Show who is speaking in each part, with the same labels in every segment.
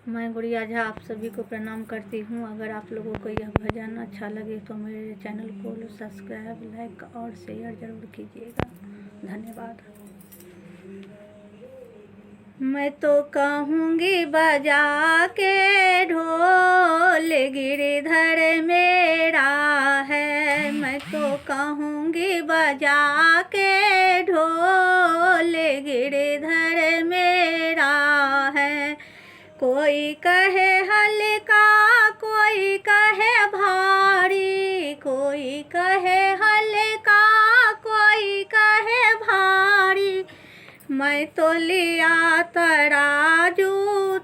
Speaker 1: मैं गुड़िया झा आप सभी को प्रणाम करती हूँ। अगर आप लोगों को यह भजन अच्छा लगे तो मेरे चैनल को सब्सक्राइब, लाइक और शेयर ज़रूर कीजिएगा। धन्यवाद। मैं तो कहूँगी बजा के ढोल गिरधर मेरा है। मैं तो कहूँगी बजा के ढोल गिरधर मेरा है। कोई कहे हल्का, कोई कहे भारी, कोई कहे हल्का, कोई कहे भारी। मैं तो लिया तराजू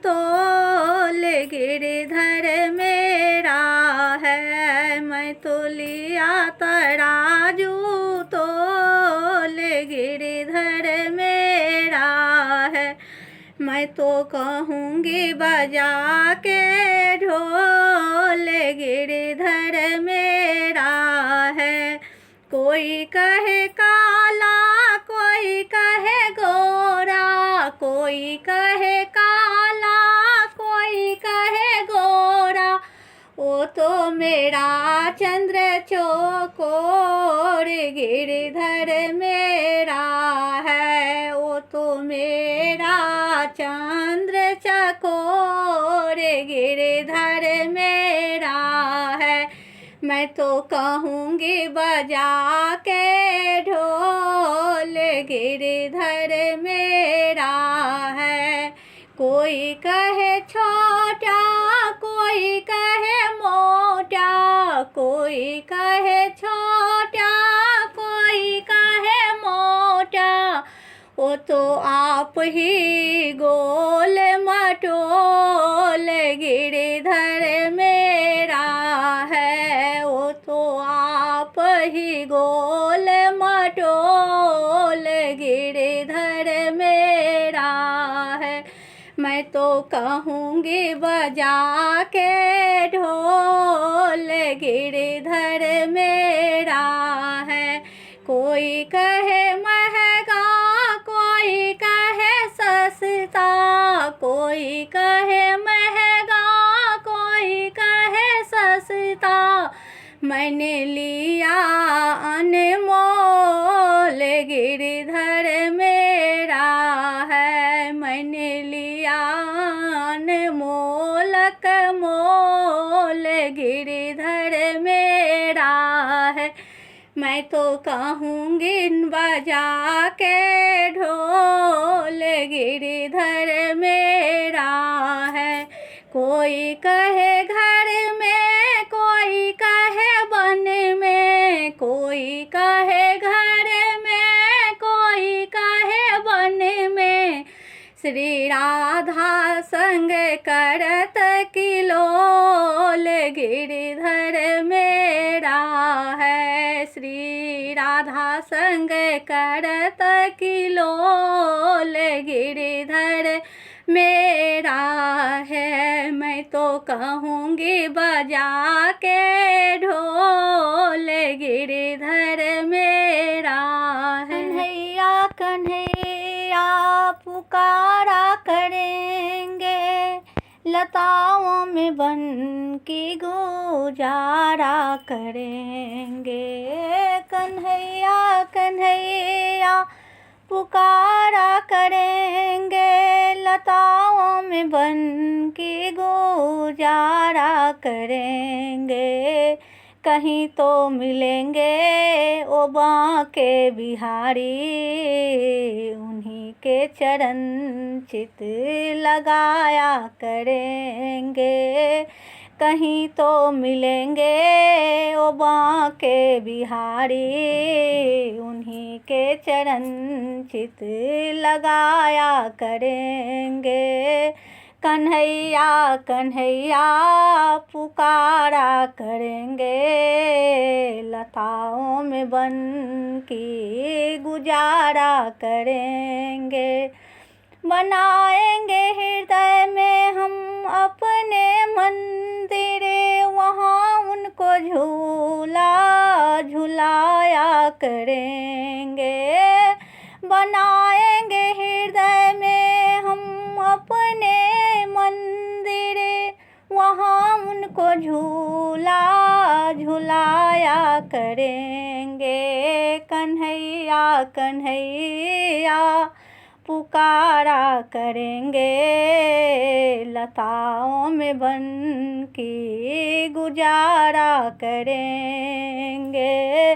Speaker 1: तोल गिरधर मेरा है। मैं तो लिया तराजू तोल गिरधर मेरा है। मैं तो कहूँगी बजा के ढोल गिरधर मेरा है। कोई कहे काला, कोई कहे गोरा, कोई कहे काला, कोई कहे गोरा। वो तो मेरा चंद्र चौकोर गिरधर मेरा है। वो तो मेरा चंद्र चकोर गिरधर मेरा है। मैं तो कहूँगी बजा के ढोल गिरधर मेरा है। कोई कहे छोटा, कोई कहे मोटा, कोई कहे छोटा, कोई कहे मोटा। वो तो आप ही गोल मटोल गिरधर मेरा है। वो तो आप ही गोल मटोल गिरधर मेरा है। मैं तो कहूँगी बजा के ढोल गिरधर मेरा है। कोई कहे महंगा, कोई कहे सस्ता, कोई कहे महंगा, कोई कहे सस्ता। मैंने लिया अनमोल गिरधर मेरा है। मैंने लिया अनमोलक मोल गिरधर मेरा है। मैं तो कहूँगी बजा के ढोल गिरधर मेरा है। कोई कहे घर में, कोई कहे वन में, कोई कहे घर में, कोई कहे वन में। श्री राधा संग करत किलोल गिरधर मेरा है। श्री राधा संग करत किलोल गिरधर मेरा है। मैं तो कहूँगी बजा के ढोल गिरधर मेरा है। कन्हैया कन्हैया पुकारा करेंगे, लताओं में बन की गुजारा करेंगे। कन्हैया कन्हैया पुकारा करेंगे, लताओं में बन की गुजारा करेंगे। कहीं तो मिलेंगे ओ बांके बिहारी, उन्हीं के चरण चित लगाया करेंगे। कहीं तो मिलेंगे ओ बांके बिहारी, उन्हीं के चरण चित लगाया करेंगे। कन्हैया कन्हैया पुकारा करेंगे, लताओं में बन की गुजारा करेंगे। बनाएंगे हृदय में हम अपने मंदिर, वहाँ उनको झूला झुलाया करेंगे। बनाएंगे हृदय में हम अपने मंदिर, झूला झुलाया करेंगे। कन्हैया कन्हैया पुकारा करेंगे। लताओं में बन के गुजारा करेंगे।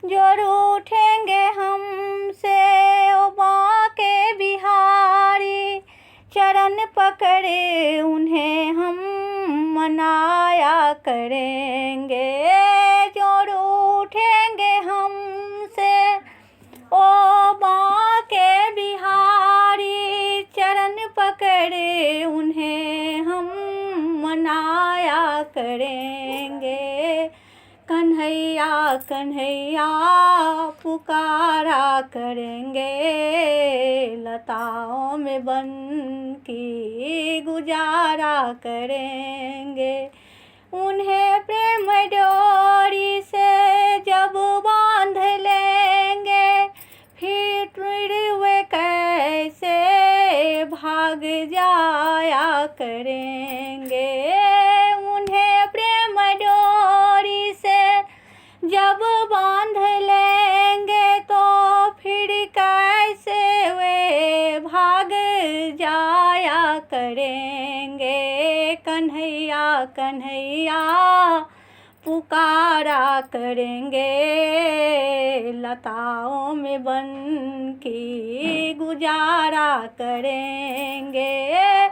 Speaker 1: जो रूठेंगे हमसे ओ बांके बिहारी, चरण पकड़े उन्हें हम मनाया करेंगे। जो रूठेंगे हमसे ओ बांके बिहारी, चरण पकड़े उन्हें हम मनाया करेंगे। कन्हैया कन्हैया पुकारा करेंगे। लताओं में बन के गुजारा करेंगे। उन्हें प्रेम डोरी से जब बांध लेंगे, फिर वे कैसे भाग जाया करेंगे। उन्हें प्रेम डोरी से जब बांध लेंगे तो फिर कैसे वे भाग जाया करेंगे। कन्हैया कन्हैया पुकारा करेंगे। लताओं में बन के गुजारा करेंगे।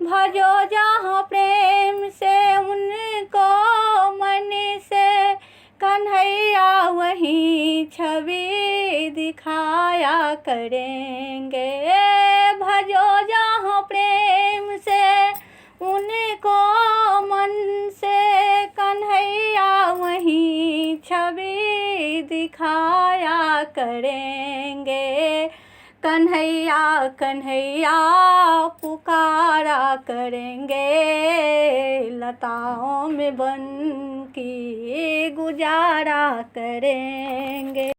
Speaker 1: भजो जहाँ प्रेम से उनको मन से, कन्हैया वहीं छवि दिखाया करेंगे। भजो जहाँ प्रेम से उनको मन से, कन्हैया वहीं छवि दिखाया करेंगे। कन्हैया कन्हैया पुकारा करेंगे। लताओं में बन के गुजारा करेंगे।